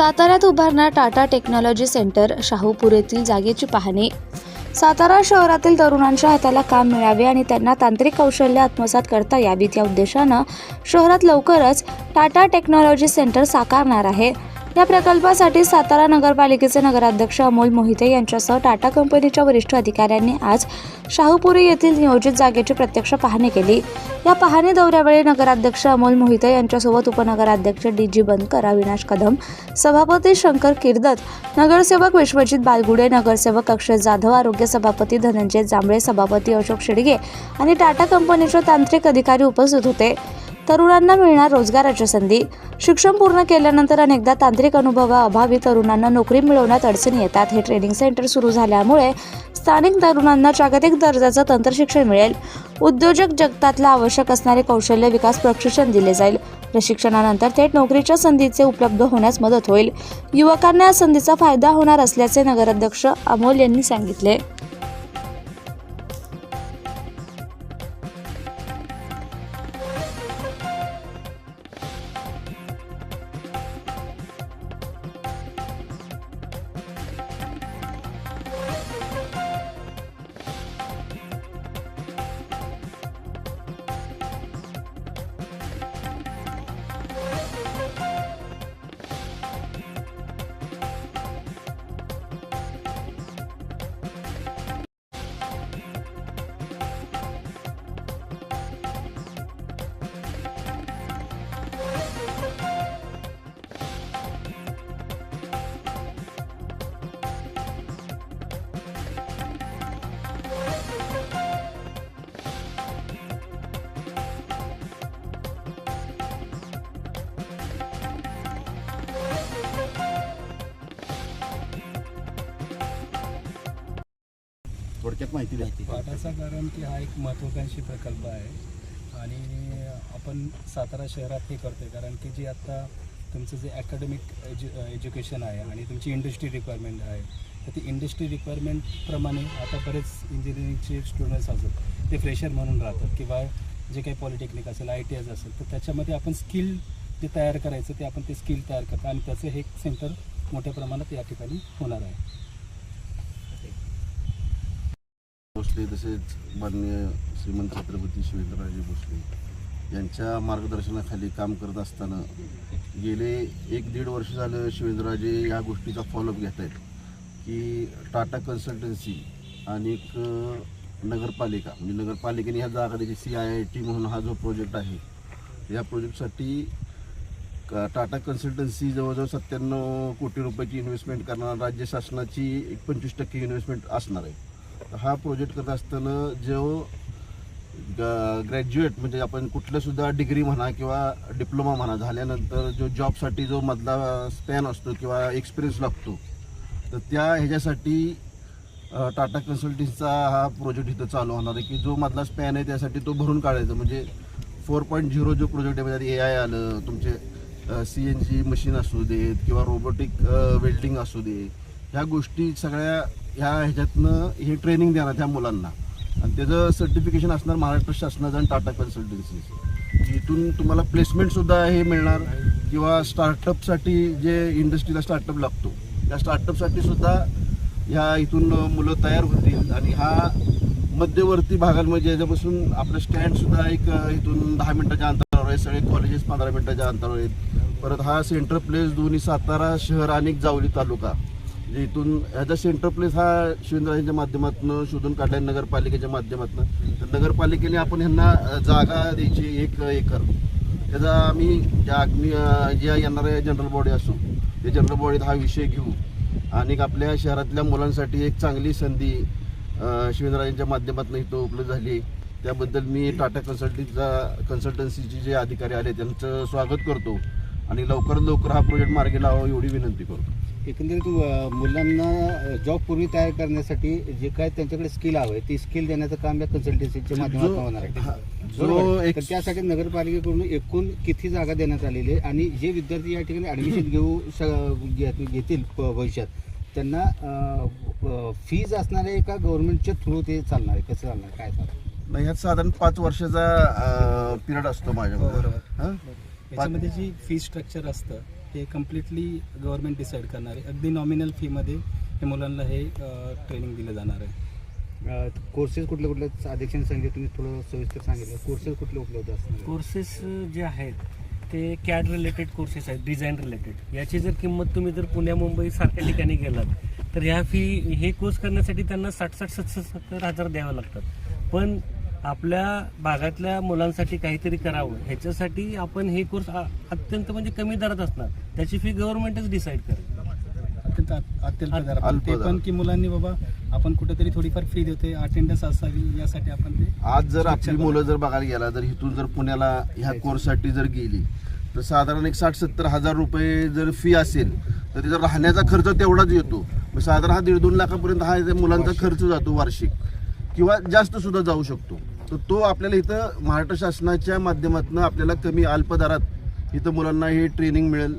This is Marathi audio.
साताऱ्यात उभारणार टाटा टेक्नॉलॉजी सेंटर. शाहूपूर येथील जागेची पाहणी. सातारा शहरातील तरुणांच्या हाताला काम मिळावे आणि त्यांना तांत्रिक कौशल्य आत्मसात करता यावीत या उद्देशानं शहरात लवकरच टाटा टेक्नॉलॉजी सेंटर साकारणार आहे. या प्रकल्पासाठी सातारा नगरपालिकेचे नगराध्यक्ष अमोल मोहिते यांच्यासह टाटा कंपनीच्या वरिष्ठ अधिकाऱ्यांनी आज शाहूपुरी येथील नियोजित जागेची प्रत्यक्ष पाहणी केली. या पाहणी दौऱ्यावेळी नगराध्यक्ष अमोल मोहिते यांच्यासोबत उपनगराध्यक्ष डी.जी. बनकर, अविनाश कदम, सभापती शंकर किर्दत, नगरसेवक विश्वजित बालगुडे, नगरसेवक अक्षय जाधव, आरोग्य सभापती धनंजय जांभळे, सभापती अशोक शेडगे आणि टाटा कंपनीचे तांत्रिक अधिकारी उपस्थित होते. तरुणांना मिळणार रोजगाराची संधी. शिक्षण पूर्ण केल्यानंतर अनेकदा तांत्रिक अनुभवाअभावी तरुणांना नोकरी मिळवण्यात अडचणी येतात. हे ट्रेनिंग सेंटर सुरू झाल्यामुळे स्थानिक तरुणांना जागतिक दर्जाचं तंत्रशिक्षण मिळेल. उद्योजक जगतातला आवश्यक असणारे कौशल्य विकास प्रशिक्षण दिले जाईल. प्रशिक्षणानंतर थेट नोकरीच्या संधीचे उपलब्ध होण्यास मदत होईल. युवकांना या संधीचा फायदा होणार असल्याचे नगराध्यक्ष अमोल यांनी सांगितले. थोडक्यात माहिती द्या. टाटाचा कारण की हा एक महत्त्वाकांक्षी प्रकल्प आहे आणि आपण सातारा शहरात हे करतो आहे कारण की जे आत्ता तुमचं जे ॲकॅडमिक एज्युकेशन आहे आणि तुमची इंडस्ट्री रिक्वायरमेंट आहे तर ती इंडस्ट्री रिक्वायरमेंटप्रमाणे आता बरेच इंजिनिअरिंगचे स्टुडंट्स असतात ते फ्रेशर म्हणून राहतात किंवा जे काही पॉलिटेक्निक असेल ITIs असेल तर त्याच्यामध्ये आपण स्किल जे तयार करायचं ते आपण ते स्किल तयार करतो आणि त्याचं हे सेंटर मोठ्या प्रमाणात या ठिकाणी होणार आहे. भोसले तसेच माननीय श्रीमंत छत्रपती शिवेंद्रराजे भोसले यांच्या मार्गदर्शनाखाली काम करत असताना गेले 1-1.5 वर्ष झालं शिवेंद्रराजे या गोष्टीचा फॉलोअप घेत आहेत की टाटा कन्सल्टन्सी आणि नगरपालिका म्हणजे नगरपालिकेने ह्या जागा त्याची CIIT म्हणून हा जो प्रोजेक्ट आहे या प्रोजेक्टसाठी टाटा कन्सल्टन्सी जवळजवळ 97 कोटी रुपयाची इन्व्हेस्टमेंट करणार, राज्य शासनाची 25% इन्व्हेस्टमेंट असणार आहे. हा प्रोजेक्ट करत असताना जो ग्रॅज्युएट म्हणजे आपण कुठल्यासुद्धा डिग्री म्हणा किंवा डिप्लोमा म्हणा झाल्यानंतर जो जॉबसाठी जो मधला स्पॅन असतो किंवा एक्सपिरियन्स लागतो तर त्या ह्याच्यासाठी टाटा कन्सल्टन्सीचा हा प्रोजेक्ट इथं चालू होणार आहे की जो मधला स्पॅन आहे त्यासाठी तो भरून काढायचा. म्हणजे 4.0 जो प्रोजेक्ट आहे म्हणजे AI आलं, तुमचे CNG मशीन असू देत किंवा रोबोटिक वेल्डिंग असू दे, ह्या गोष्टी सगळ्या ह्या ह्याच्यातनं हे ट्रेनिंग देणार त्या मुलांना आणि त्याचं सर्टिफिकेशन असणार महाराष्ट्र शासनाचं आणि टाटा कन्सल्टन्सी. इथून तुम्हाला प्लेसमेंटसुद्धा हे मिळणार किंवा स्टार्टअपसाठी जे इंडस्ट्रीला स्टार्टअप लागतो त्या स्टार्टअपसाठी सुद्धा ह्या इथून मुलं तयार होतील आणि हा मध्यवर्ती भागांमध्ये ज्याच्यापासून आपलं स्टँडसुद्धा एक इथून 10 मिनिटाच्या अंतरावर आहे, सगळे कॉलेजेस 15 मिनिटाच्या अंतरावर आहेत. परत हा सेंटर प्लेस दोन्ही सातारा शहर आणि जावली तालुका म्हणजे इथून ह्याचा सेंटर प्लेस हा शिवेंद्रराजेंच्या माध्यमातून शोधून काढला आहे नगरपालिकेच्या माध्यमातून. तर नगरपालिकेने आपण ह्यांना जागा द्यायची 1 एकर. त्याचा आम्ही ज्या येणाऱ्या जनरल बॉडी असू त्या जनरल बॉडीत हा विषय घेऊ आणि आपल्या शहरातल्या मुलांसाठी एक चांगली संधी शिवेंद्रराजेंच्या माध्यमातून इथं उपलब्ध झाली. त्याबद्दल मी टाटा कन्सल्टन्सीचे जे अधिकारी आले त्यांचं स्वागत करतो आणि लवकरात लवकर हा प्रोजेक्ट मार्गी लावावा एवढी विनंती करतो. एकंदरीत मुलांना जॉब पूर्वी तयार करण्यासाठी जे काय त्यांच्याकडे स्किल हवं आहे ती स्किल देण्याचं काम या कन्सल्टन्सीच्या माध्यमातून होणार आहे. तर त्यासाठी नगरपालिकेकडून एकूण किती जागा देण्यात आलेली आहे आणि जे विद्यार्थी या ठिकाणी ॲडमिशन घेतील भविष्यात त्यांना फीज असणार आहे का गव्हर्नमेंटच्या थ्रू ते चालणार आहे, कसं चालणार काय चालणार? नाही, ह्यात साधारण 5 वर्षाचा पिरियड असतो माझ्याबरोबर. याच्यामध्ये जी फी स्ट्रक्चर असतं हे कम्प्लिटली गव्हर्नमेंट डिसाईड करणार आहे. अगदी नॉमिनल फीमध्ये हे मुलांना हे ट्रेनिंग दिलं जाणार आहे. कोर्सेस कुठले कुठले अध्यक्षांनी सांगितलं, तुम्ही थोडं सविस्तर सांगितलं, कोर्सेस कुठले उपलब्ध असणार? कोर्सेस जे आहेत ते CAD रिलेटेड कोर्सेस आहेत, डिझाईन रिलेटेड. याची जर किंमत तुम्ही जर पुण्या मुंबई सारख्या ठिकाणी गेलात तर ह्या हे कोर्स करण्यासाठी त्यांना 60-70 हजार द्यावं लागतात. पण आपल्या भागातल्या मुलांसाठी काहीतरी करावं ह्याच्यासाठी आपण हे कोर्स अत्यंत म्हणजे कमी दरात असणार. त्याची फी गव्हर्नमेंटच डिसाईड करेल. अत्यंत दरात. ते पण की मुलांनी बाबा आपण कुठेतरी थोडीफार फी देतोय, अटेंडन्स असावी यासाठी आपण ते. आज जर आपली मुलं जर बघायला गेला, जर इथून जर पुण्याला ह्या कोर्ससाठी जर गेली तर साधारण एक 60-70 हजार रुपये जर फी असेल तर तिचा राहण्याचा खर्च तेवढाच येतो. मग साधारण हा 1.5-2 लाखापर्यंत हा मुलांचा खर्च जातो वार्षिक, किंवा जास्त सुद्धा जाऊ शकतो. तर तो आपल्याला इथं महाराष्ट्र शासनाच्या माध्यमातून आपल्याला कमी अल्प दरात इथं मुलांना हे ट्रेनिंग मिळेल.